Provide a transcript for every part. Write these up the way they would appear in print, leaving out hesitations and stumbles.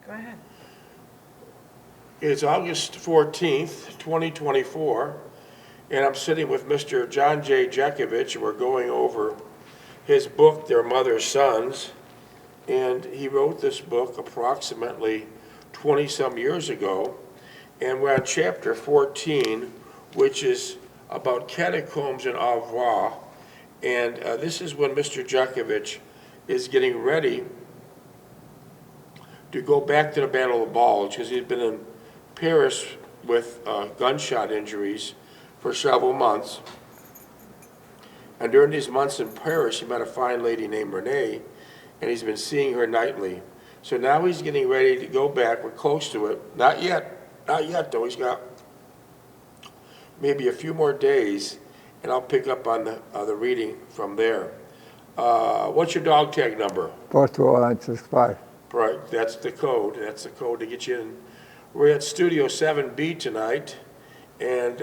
Go ahead. It's August 14th, 2024, and I'm sitting with Mr. John J. Jeckovich, and we're going over his book, Their Mother's Sons, and he wrote this book approximately 20-some years ago, and we're on chapter 14, which is about Catacombs and Revoir, and this is when Mr. Jeckovich is getting ready to go back to the Battle of Bulge, because he'd been in Paris with gunshot injuries for several months. And during these months in Paris, he met a fine lady named Renee, and he's been seeing her nightly. So now he's getting ready to go back. We're close to it. Not yet though. He's got maybe a few more days, and I'll pick up on the reading from there. What's your dog tag number? 42965. Right, that's the code. That's the code to get you in. We're at Studio 7B tonight, and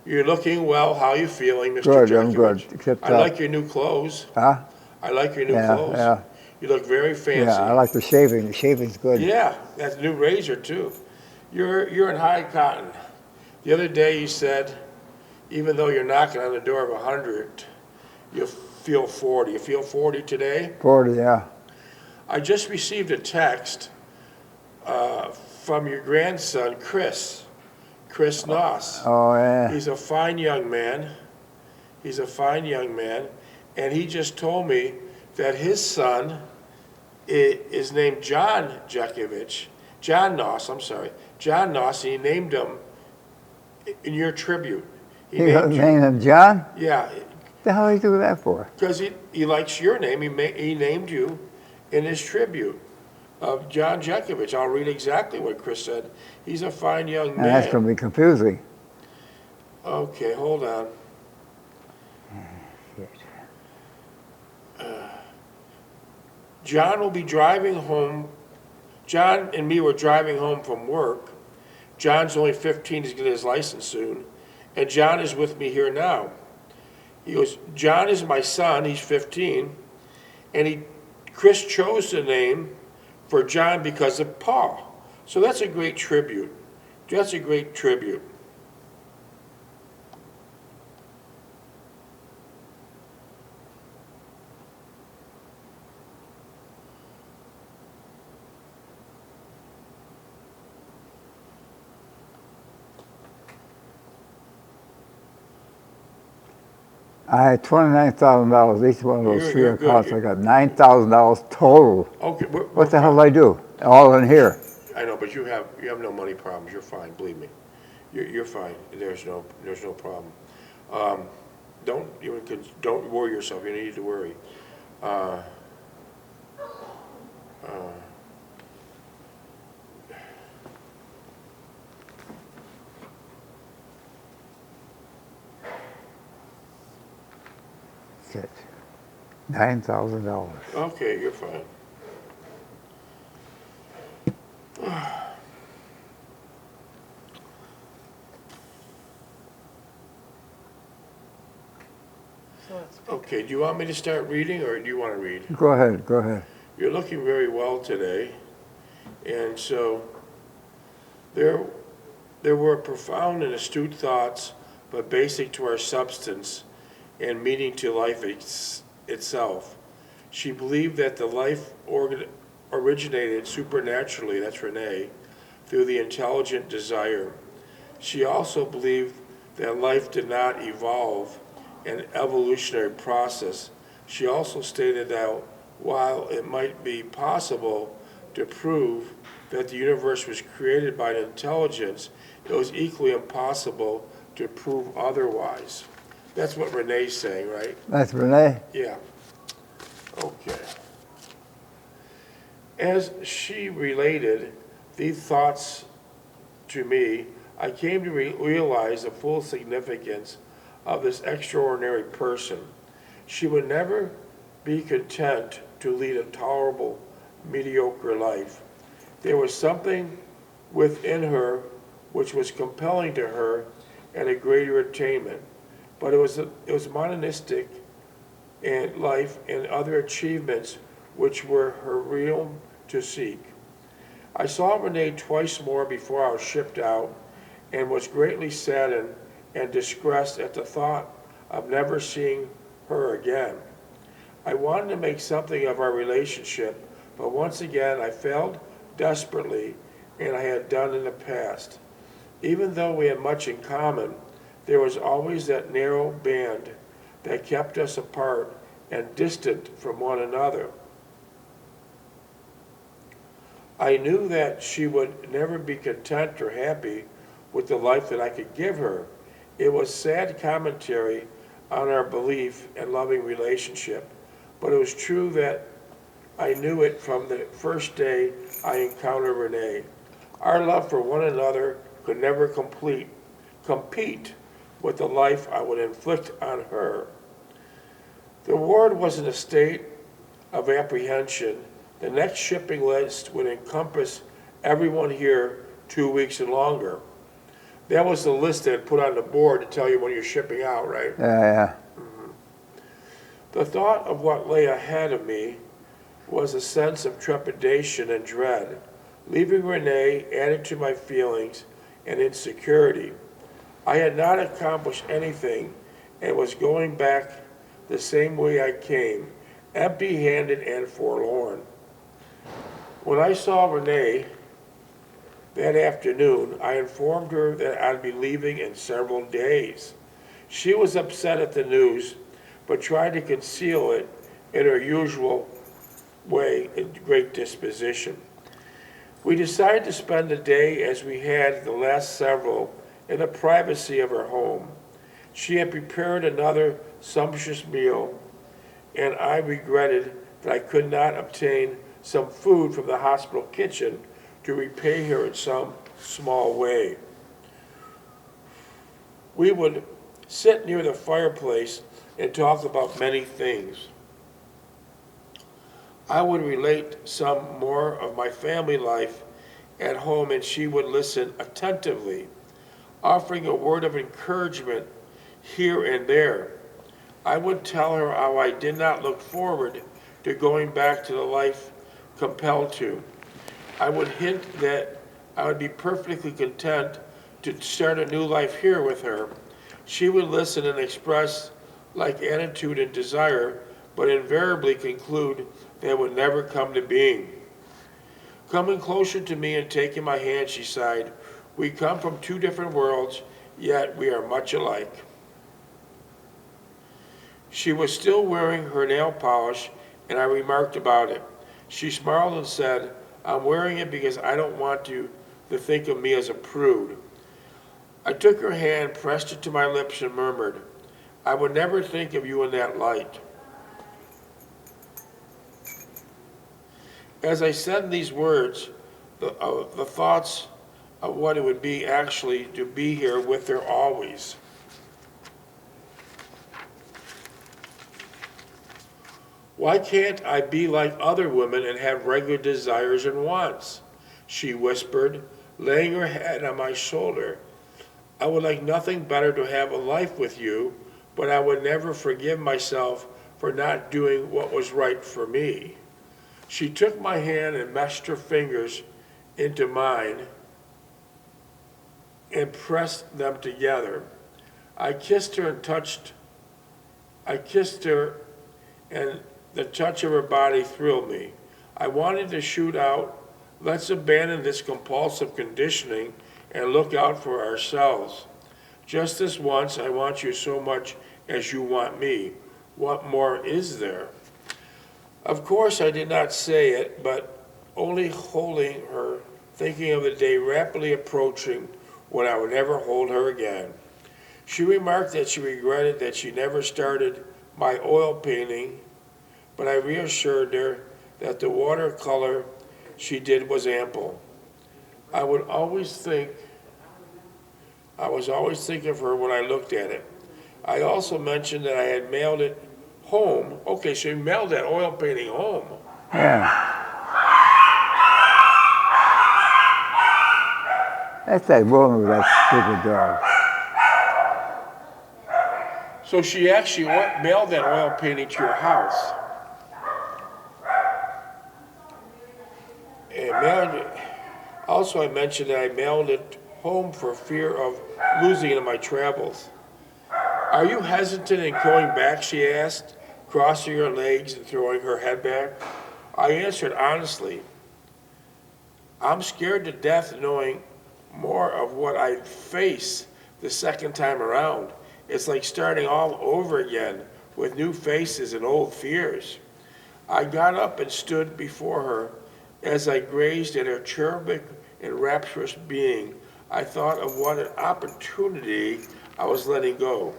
you're looking well. How are you feeling, Mr. Good, Jeckovich? I'm good. Except, I like your new clothes. Huh? I like your new Yeah, clothes. yeah. You look very fancy. Yeah, I like the shaving. The shaving's good. Yeah, that's a new razor too. You're in high cotton. The other day you said, even though you're knocking on the door of 100, you feel 40. You feel 40 today? 40, yeah. I just received a text from your grandson, Chris Noss. Oh, yeah. He's a fine young man. He's a fine young man. And he just told me that his son is named John Jeckovich. John Noss, I'm sorry. John Noss, he named him in your tribute. He named him John? Yeah. The hell did he do that for? Because he likes your name. He named you in his tribute of John Jeckovich. I'll read exactly what Chris said. He's a fine young man. And that's going to be confusing. Okay, hold on. Shit. John will be driving home. John and me were driving home from work. John's only 15. He's getting his license soon. And John is with me here now. He goes, John is my son. He's 15. And Chris chose the name for John because of Pa. So that's a great tribute. That's a great tribute. I had $29,000 each one of those three You're accounts. good. I got $9,000 total. Okay. What the hell did I do? All in here. I know, but you have no money problems. You're fine. Believe me, you're fine. There's no problem. Don't worry yourself. You don't need to worry. Shit. $9,000. Okay, you're fine. Okay, do you want me to start reading, or do you want to read? Go ahead, go ahead. You're looking very well today, and so there were profound and astute thoughts, but basic to our substance and meaning to life itself. She believed that the life originated supernaturally, that's Renee, through the intelligent desire. She also believed that life did not evolve, an evolutionary process. She also stated that while it might be possible to prove that the universe was created by an intelligence, it was equally impossible to prove otherwise. That's what Renee's saying, right? That's Renee? Yeah. Okay. As she related these thoughts to me, I came to realize the full significance of this extraordinary person. She would never be content to lead a tolerable, mediocre life. There was something within her which was compelling to her and a greater attainment. But it was monistic in life and other achievements which were her realm to seek. I saw Renee twice more before I was shipped out and was greatly saddened and distressed at the thought of never seeing her again. I wanted to make something of our relationship, but once again I failed desperately, and I had done in the past. Even though we had much in common, there was always that narrow band that kept us apart and distant from one another. I knew that she would never be content or happy with the life that I could give her. It was sad commentary on our belief and loving relationship, but it was true that I knew it from the first day I encountered Renee. Our love for one another could never compete with the life I would inflict on her. The ward was in a state of apprehension. The next shipping list would encompass everyone here 2 weeks and longer. That was the list that put on the board to tell you when you're shipping out, right? Yeah. The thought of what lay ahead of me was a sense of trepidation and dread. Leaving Renee added to my feelings and insecurity. I had not accomplished anything and was going back the same way I came, empty-handed and forlorn. When I saw Renee that afternoon, I informed her that I'd be leaving in several days. She was upset at the news, but tried to conceal it in her usual way in great disposition. We decided to spend the day as we had the last several in the privacy of her home. She had prepared another sumptuous meal, and I regretted that I could not obtain some food from the hospital kitchen to repay her in some small way. We would sit near the fireplace and talk about many things. I would relate some more of my family life at home, and she would listen attentively, offering a word of encouragement here and there. I would tell her how I did not look forward to going back to the life compelled to. I would hint that I would be perfectly content to start a new life here with her. She would listen and express like attitude and desire, but invariably conclude that it would never come to being. Coming closer to me and taking my hand, she sighed, "We come from two different worlds, yet we are much alike." She was still wearing her nail polish, and I remarked about it. She smiled and said, "I'm wearing it because I don't want you to think of me as a prude." I took her hand, pressed it to my lips, and murmured, "I would never think of you in that light." As I said these words, the thoughts of what it would be actually to be here with her always. "Why can't I be like other women and have regular desires and wants?" she whispered, laying her head on my shoulder. "I would like nothing better to have a life with you, but I would never forgive myself for not doing what was right for me." She took my hand and meshed her fingers into mine and pressed them together. I kissed her, and the touch of her body thrilled me. I wanted to shoot out, "Let's abandon this compulsive conditioning and look out for ourselves. Just this once, I want you so much as you want me. What more is there?" Of course, I did not say it, but only holding her, thinking of the day rapidly approaching when I would never hold her again. She remarked that she regretted that she never started my oil painting, but I reassured her that the watercolor she did was ample. I was always thinking of her when I looked at it. I also mentioned that I had mailed it home. Okay, so you mailed that oil painting home. Yeah. That's that woman with that stupid dog. So she actually mailed that oil painting to your house. And mailed it. Also, I mentioned that I mailed it home for fear of losing it in my travels. Are you hesitant in going back, she asked, crossing her legs and throwing her head back. I answered honestly, I'm scared to death knowing more of what I face the second time around. It's like starting all over again with new faces and old fears. I got up and stood before her. As I gazed at her cherubic and rapturous being, I thought of what an opportunity I was letting go.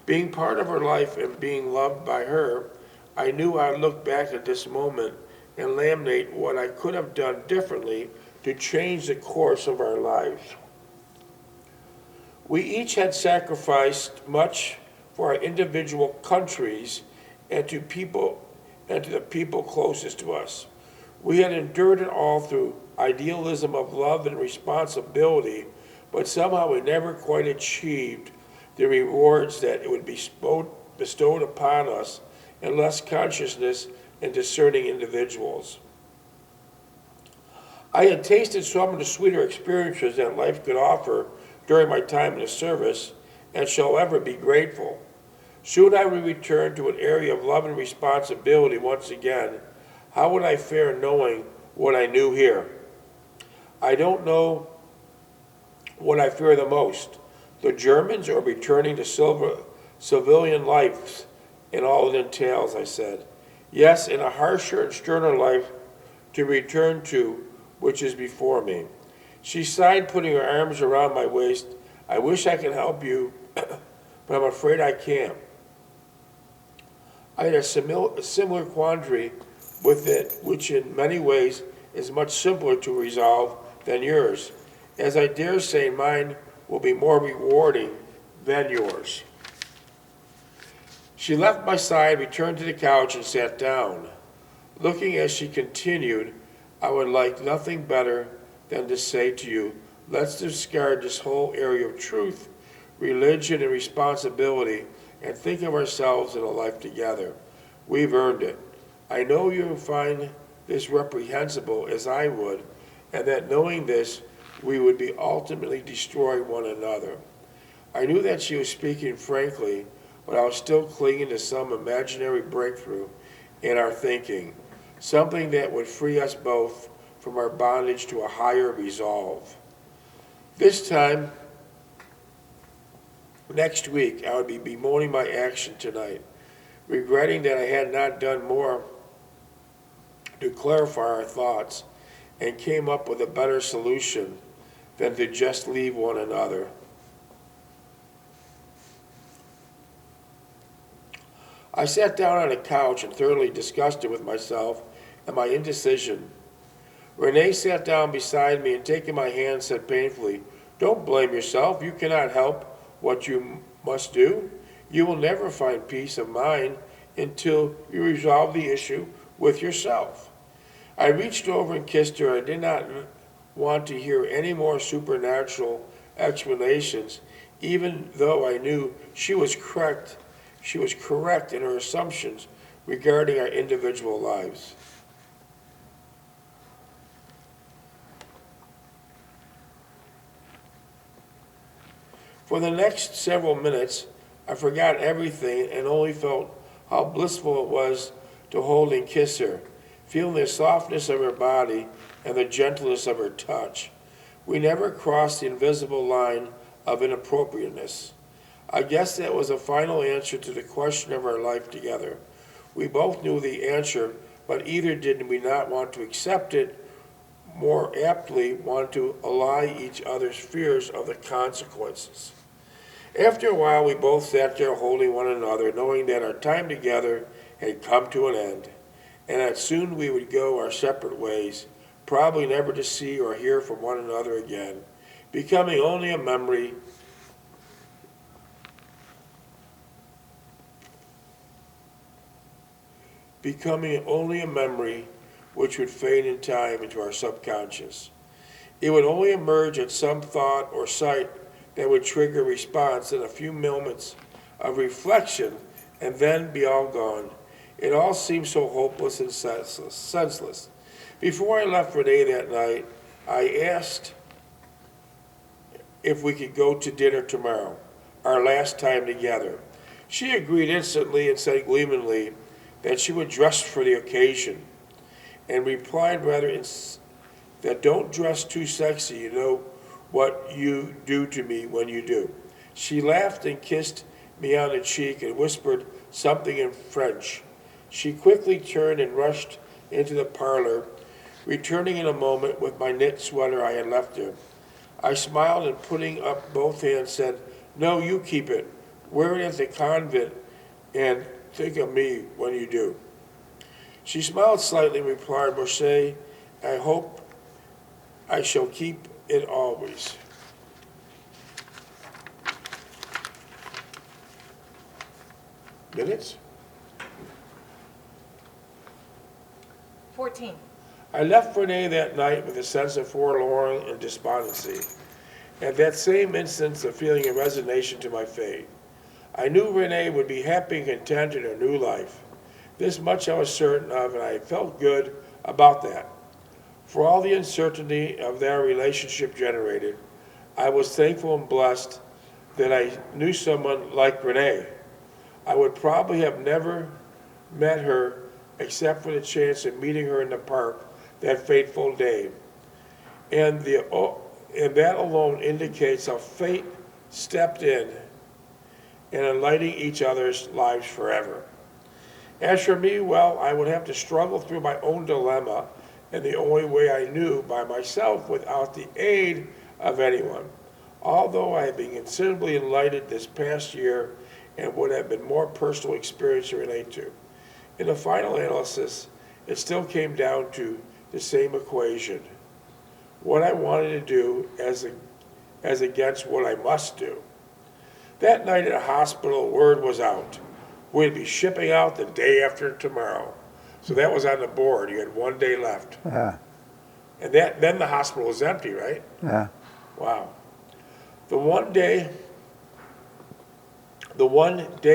Being part of her life and being loved by her, I knew I'd look back at this moment and laminate what I could have done differently to change the course of our lives. We each had sacrificed much for our individual countries and to the people closest to us. We had endured it all through idealism of love and responsibility, but somehow we never quite achieved the rewards that it would be bestowed upon us in less consciousness and discerning individuals. I had tasted some of the sweeter experiences that life could offer during my time in the service and shall ever be grateful. Soon I would return to an area of love and responsibility once again. How would I fare knowing what I knew here? I don't know what I fear the most, the Germans or returning to civilian life and all it entails, I said. Yes, in a harsher and sterner life to return to, which is before me. She sighed, putting her arms around my waist. I wish I could help you, but I'm afraid I can't. I had a similar quandary with it, which in many ways is much simpler to resolve than yours, as I dare say mine will be more rewarding than yours. She left my side, returned to the couch, and sat down. Looking as she continued, I would like nothing better than to say to you, let's discard this whole area of truth, religion, and responsibility, and think of ourselves in a life together. We've earned it. I know you'll find this reprehensible as I would, and that knowing this, we would be ultimately destroying one another. I knew that she was speaking frankly, but I was still clinging to some imaginary breakthrough in our thinking, something that would free us both from our bondage to a higher resolve. This time, next week, I would be bemoaning my action tonight, regretting that I had not done more to clarify our thoughts and came up with a better solution than to just leave one another. I sat down on a couch and thoroughly discussed it with myself and my indecision. Renee sat down beside me and taking my hand said painfully, don't blame yourself. You cannot help what you must do. You will never find peace of mind until you resolve the issue with yourself. I reached over and kissed her. I did not want to hear any more supernatural explanations, even though I knew she was correct. She was correct in her assumptions regarding our individual lives. For the next several minutes, I forgot everything and only felt how blissful it was to hold and kiss her, feeling the softness of her body and the gentleness of her touch. We never crossed the invisible line of inappropriateness. I guess that was a final answer to the question of our life together. We both knew the answer, but either did we not want to accept it, more aptly want to allay each other's fears of the consequences. After a while, we both sat there holding one another, knowing that our time together had come to an end, and that soon we would go our separate ways, probably never to see or hear from one another again, becoming only a memory which would fade in time into our subconscious. It would only emerge at some thought or sight that would trigger a response in a few moments of reflection and then be all gone. It all seemed so hopeless and senseless. Before I left Renee that night, I asked if we could go to dinner tomorrow, our last time together. She agreed instantly and said gleamingly that she would dress for the occasion, and replied that don't dress too sexy, you know what you do to me when you do. She laughed and kissed me on the cheek and whispered something in French. She quickly turned and rushed into the parlor, returning in a moment with my knit sweater I had left her. I smiled and putting up both hands said, "No, you keep it. Wear it at the convent and think of me when you do." She smiled slightly and replied, "Marseille, I hope I shall keep it always." Minutes? 14. I left Renee that night with a sense of forlorn and despondency. At that same instant, a feeling of resignation to my fate. I knew Renee would be happy and content in her new life. This much I was certain of, and I felt good about that. For all the uncertainty of their relationship generated, I was thankful and blessed that I knew someone like Renee. I would probably have never met her except for the chance of meeting her in the park that fateful day. And that alone indicates how fate stepped in and enlightening each other's lives forever. As for me, well, I would have to struggle through my own dilemma in the only way I knew, by myself, without the aid of anyone. Although I have been considerably enlightened this past year and would have been more personal experience to relate to. In the final analysis, it still came down to the same equation. What I wanted to do as against what I must do. That night at the hospital, word was out. We'd be shipping out the day after tomorrow. So that was on the board. You had 1 day left. Yeah, And then the hospital was empty, right? yeah. Wow. The 1 day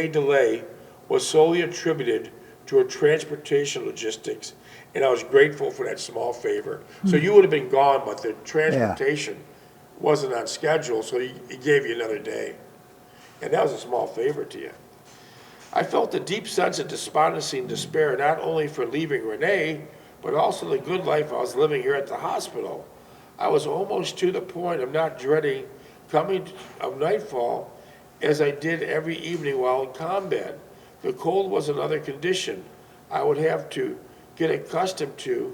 delay was solely attributed to a transportation logistics, and I was grateful for that small favor. So you would have been gone, but the transportation wasn't on schedule, so he gave you another day. And that was a small favor to you. I felt a deep sense of despondency and despair, not only for leaving Renee, but also the good life I was living here at the hospital. I was almost to the point of not dreading coming of nightfall as I did every evening while in combat. The cold was another condition I would have to get accustomed to.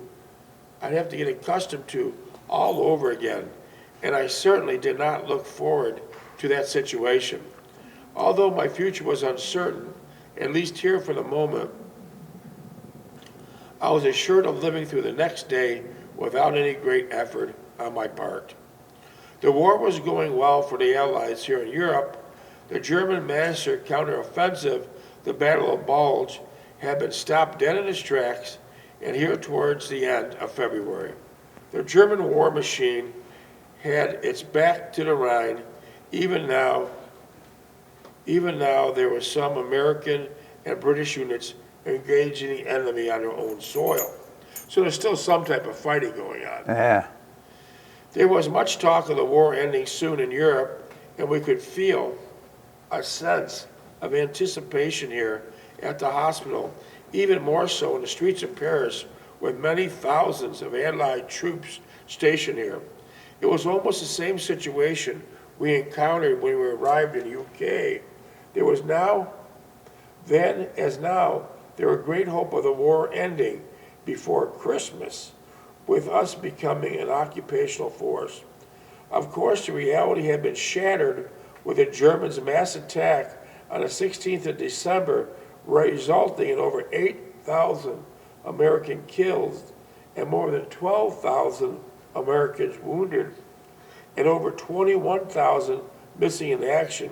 I'd have to get accustomed to all over again, and I certainly did not look forward to that situation. Although my future was uncertain, at least here for the moment, I was assured of living through the next day without any great effort on my part. The war was going well for the Allies here in Europe. The German massive counteroffensive, the Battle of Bulge, had been stopped dead in its tracks, and here towards the end of February. The German war machine had its back to the Rhine. Even now there were some American and British units engaging the enemy on their own soil. So there's still some type of fighting going on. Yeah. There was much talk of the war ending soon in Europe, and we could feel a sense of anticipation here at the hospital, even more so in the streets of Paris, with many thousands of Allied troops stationed here. It was almost the same situation we encountered when we arrived in the UK. There was then as now, there was great hope of the war ending before Christmas, with us becoming an occupational force. Of course, the reality had been shattered with the Germans' mass attack on the 16th of December, resulting in over 8,000 American killed and more than 12,000 Americans wounded and over 21,000 missing in action.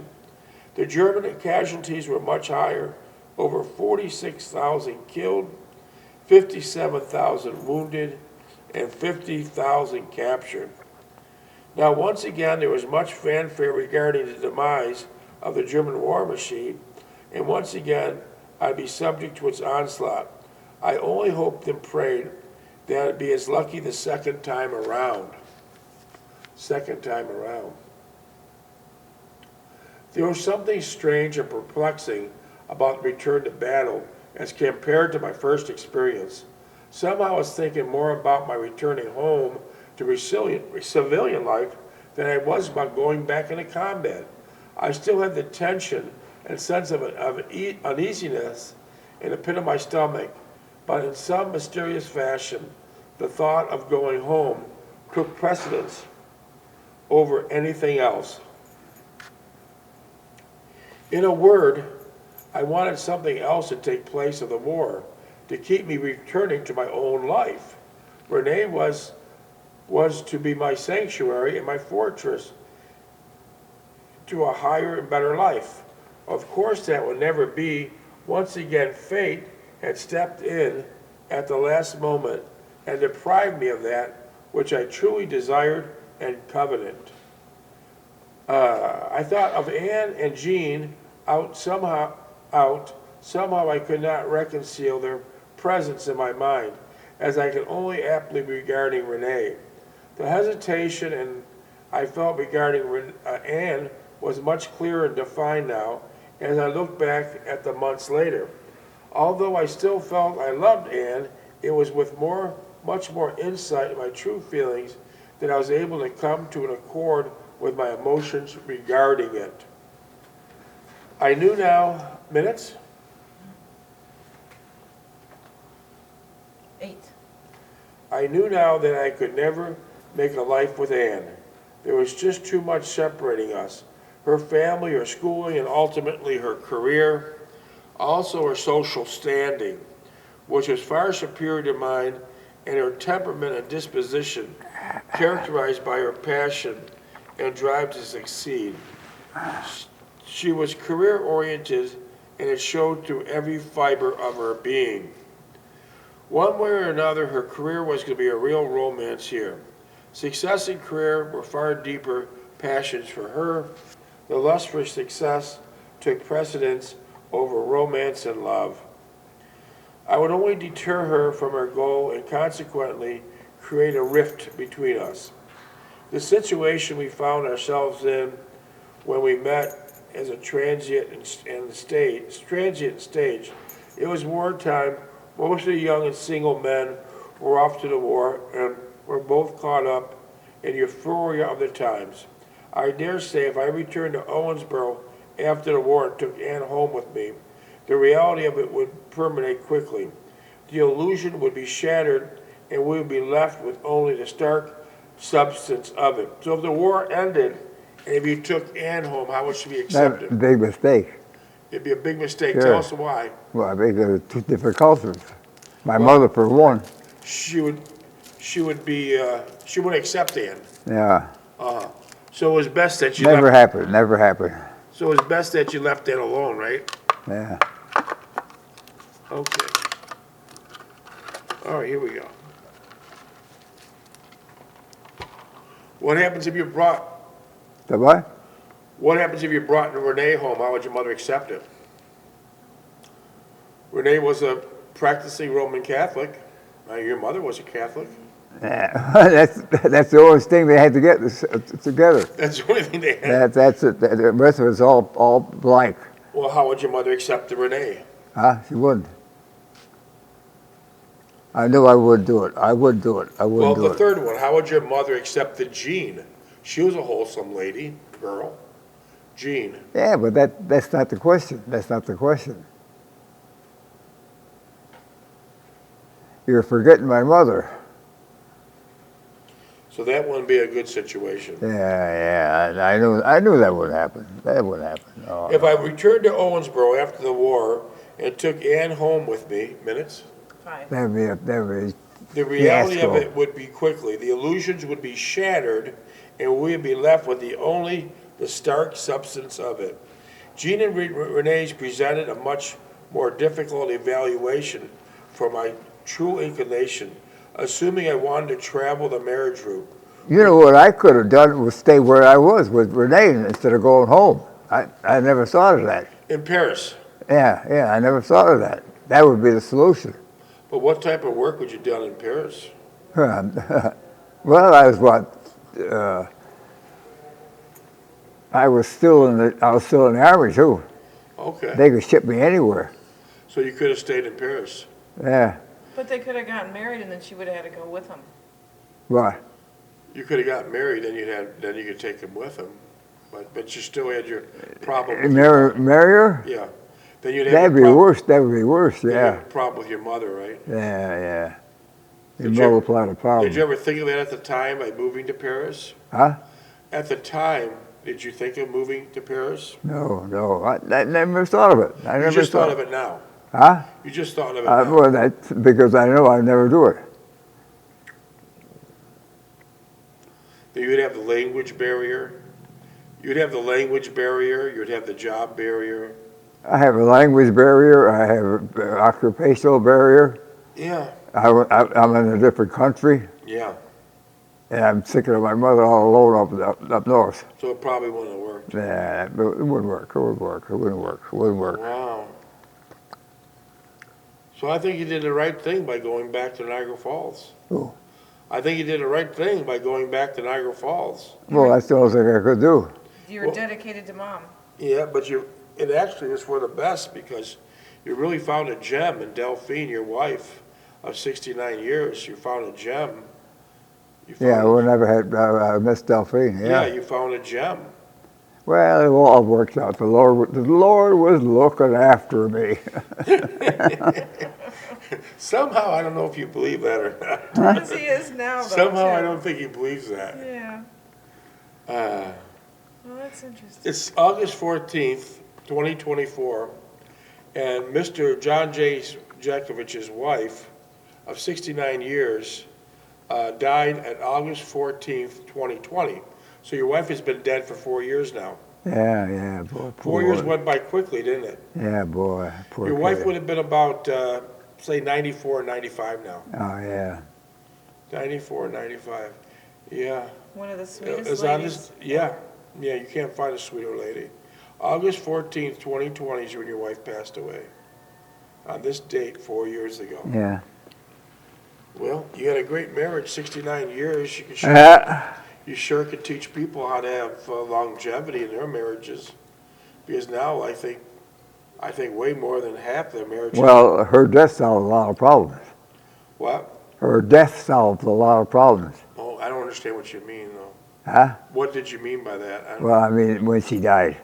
The German casualties were much higher, over 46,000 killed, 57,000 wounded, and 50,000 captured. Now, once again, there was much fanfare regarding the demise of the German war machine, and once again, I'd be subject to its onslaught. I only hoped and prayed that I'd be as lucky the second time around. second time around. There was something strange and perplexing about the return to battle as compared to my first experience. Somehow I was thinking more about my returning home to civilian life than I was about going back into combat. I still had the tension and sense of uneasiness in the pit of my stomach, but in some mysterious fashion, the thought of going home took precedence over anything else. In a word, I wanted something else to take place of the war, to keep me returning to my own life. Renee was to be my sanctuary and my fortress to a higher and better life. Of course, that would never be. Once again, fate had stepped in at the last moment and deprived me of that which I truly desired and coveted. I thought of Anne and Jean somehow I could not reconcile their presence in my mind, as I could only aptly regarding Renee. The hesitation and I felt regarding Anne was much clearer and defined now as I looked back at the months later. Although I still felt I loved Anne, it was with much more insight in my true feelings that I was able to come to an accord with my emotions regarding it. I knew now, minutes? 8. I knew now that I could never make a life with Anne. There was just too much separating us. Her family, her schooling, and ultimately her career, also her social standing, which was far superior to mine, and her temperament and disposition, characterized by her passion and drive to succeed. She was career-oriented, and it showed through every fiber of her being. One way or another, her career was going to be a real romance here. Success and career were far deeper passions for her. The lust for success took precedence over romance and love. I would only deter her from her goal and consequently create a rift between us. The situation we found ourselves in when we met as a transient stage, it was wartime. Most of the young and single men were off to the war and were both caught up in the euphoria of the times. I dare say if I returned to Owensboro after the war and took Anne home with me, the reality of it would permeate quickly. The illusion would be shattered and we would be left with only the stark substance of it. So if the war ended and if you took Anne home, how would she be accepted? That's a big mistake. It'd be a big mistake. Sure. Tell us why. Well, I think there are two different cultures. My mother, for one. She wouldn't accept Anne. Yeah. So it was best that you Never left. happened. Never happened. So it was best that you left Anne alone, right? Yeah. Okay. All right, here we go. What happens if you brought The what? What happens if you brought Renee home? How would your mother accept it? Renee was a practicing Roman Catholic. Your mother was a Catholic. Yeah. that's the only thing they had to get together. That's the only thing they had. That's it. The rest of it's all blank. Well, how would your mother accept the Renee? Huh? She wouldn't. I knew I would do it. I would do it. I would Well, do the it. third one, how would your mother accept the Jean? She was a wholesome lady, girl. Jean. Yeah, but that's not the question. That's not the question. You're forgetting my mother. So that wouldn't be a good situation. Yeah. I knew that would happen. That would happen. Oh, If I returned to Owensboro after the war and took Anne home with me, minutes, 5. that'd be the reality of fiasco. it would be quickly. The illusions would be shattered, and we'd be left with the stark substance of it. Jean and Renee's presented a much more difficult evaluation for my true inclination, assuming I wanted to travel the marriage route. You know what I could have done was stay where I was with Renee instead of going home. I never thought of that. In Paris. Yeah, I never thought of that. That would be the solution. But what type of work would you done in Paris? Well, I was I was still in the army too. Okay. They could ship me anywhere. So you could have stayed in Paris. Yeah. But they could have gotten married and then she would have had to go with him. What? You could have gotten married, then you could take him with him. But you still had your problem with your Marry her? Yeah. Then you'd have That'd be worse. That would be worse. You'd Yeah. have a problem with your mother, right? Yeah. You Did you ever- multiply the problem. Did you ever think of that at the time, like moving to Paris? Huh? At the time, did you think of moving to Paris? No. I never thought of it. I never You just thought of it now. Huh? You just thought of it now. Well, that's because I know I'd never do it. You'd have the language barrier. You'd have the language barrier. You'd have the job barrier. I have a language barrier. I have an occupational barrier. Yeah. I'm in a different country, Yeah. and I'm thinking of my mother all alone up north. So it probably wouldn't have worked. Yeah, it wouldn't work. It wouldn't work. Wow. So I think you did the right thing by going back to Niagara Falls. Ooh. I think you did the right thing by going back to Niagara Falls. Well, that's the only thing I could do. You were dedicated to mom. Yeah, but it actually was for the best because you really found a gem in Delphine, your wife of 69 years. You found a gem. Yeah, we never had Miss Delphine. Yeah, Yeah. you found a gem. Well, it all worked out. The Lord was looking after me. Somehow, I don't know if you believe that or not. As he is now, though. Somehow, I too. don't think he believes that. Yeah. Well, that's interesting. It's August 14th, 2024, and Mr. John J. Jeckovich's wife of 69 years died at August 14th, 2020. So your wife has been dead for 4 years now. Yeah, boy. 4 years went by quickly, didn't it? Yeah, boy. Poor Your wife kid. would have been about, say, 94 or 95 now. Oh, yeah. 94 or 95. Yeah. One of the sweetest Is ladies. on this, yeah, you can't find a sweeter lady. August 14th, 2020 is when your wife passed away. On this date, 4 years ago. Yeah. Well, you had a great marriage, 69 years. You sure could teach people how to have longevity in their marriages. Because now I think way more than half their marriages. Well, her death solved a lot of problems. What? Her death solved a lot of problems. Oh, I don't understand what you mean, though. Huh? What did you mean by that? I don't Well, I mean, when she died.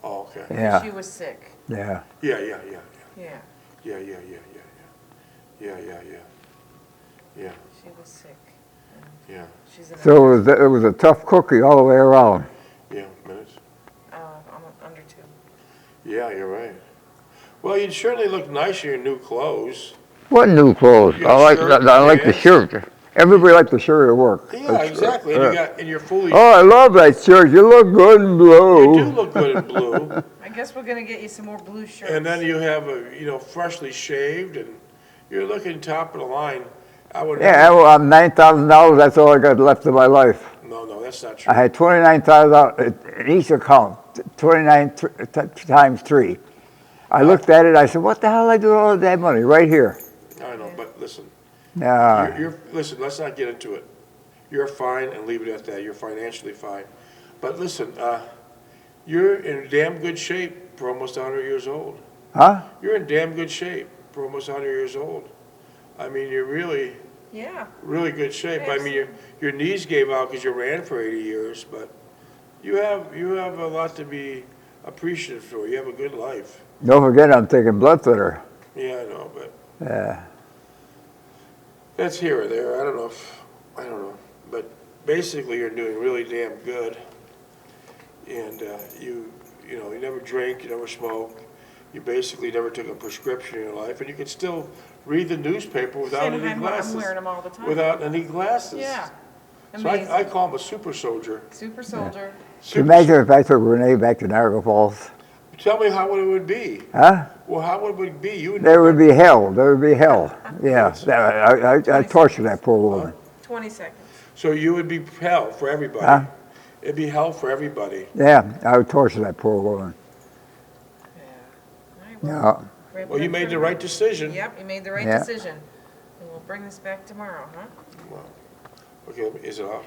Oh, okay. Yeah. She was sick. Yeah. Yeah. Yeah. Yeah. She was sick. Yeah. She's in So it was a tough cookie all the way around. Yeah, minutes. I'm under 2. Yeah, you're right. Well, you'd certainly look nice in your new clothes. What new clothes? You got I like the pants. shirt. Everybody liked the shirt at work. Yeah, exactly. And you're fully. Oh, I love that shirt. You look good in blue. You do look good in blue. I guess we're gonna get you some more blue shirts. And then you have freshly shaved, and you're looking top of the line. I would. Yeah, well, I'm $9,000. That's all I got left of my life. No, that's not true. I had $29,000 in each account. 29 times 3. I looked at it. I said, "What the hell did I do with all of that money right here?" I know, but listen. Nah. Listen, let's not get into it. You're fine, and leave it at that. You're financially fine. But listen, you're in damn good shape for almost 100 years old. Huh? You're in damn good shape for almost 100 years old. I mean, you're really, really good shape. I mean, your knees gave out because you ran for 80 years, but you have a lot to be appreciative for. You have a good life. Don't forget, I'm taking blood thinner. Yeah, I know, but Yeah. that's here or there. I don't know. But basically, you're doing really damn good. And you never drink, you never smoke. You basically never took a prescription in your life, and you can still read the newspaper without any glasses. I'm wearing them all the time. Without any glasses. Yeah. So I call him a super soldier. Super soldier. Imagine if I took Renee back to Niagara Falls. Tell me how it would be. Huh? Well, how would it be? There would be hell. There would be hell. Yeah. I tortured that poor woman. 20 seconds. So you would be hell for everybody. Huh? It'd be hell for everybody. Yeah, I would torture that poor woman. Yeah. Yeah. Well, you made the right decision. Yep, you made the right Yeah. decision. And we'll bring this back tomorrow, huh? Well, okay, is it off?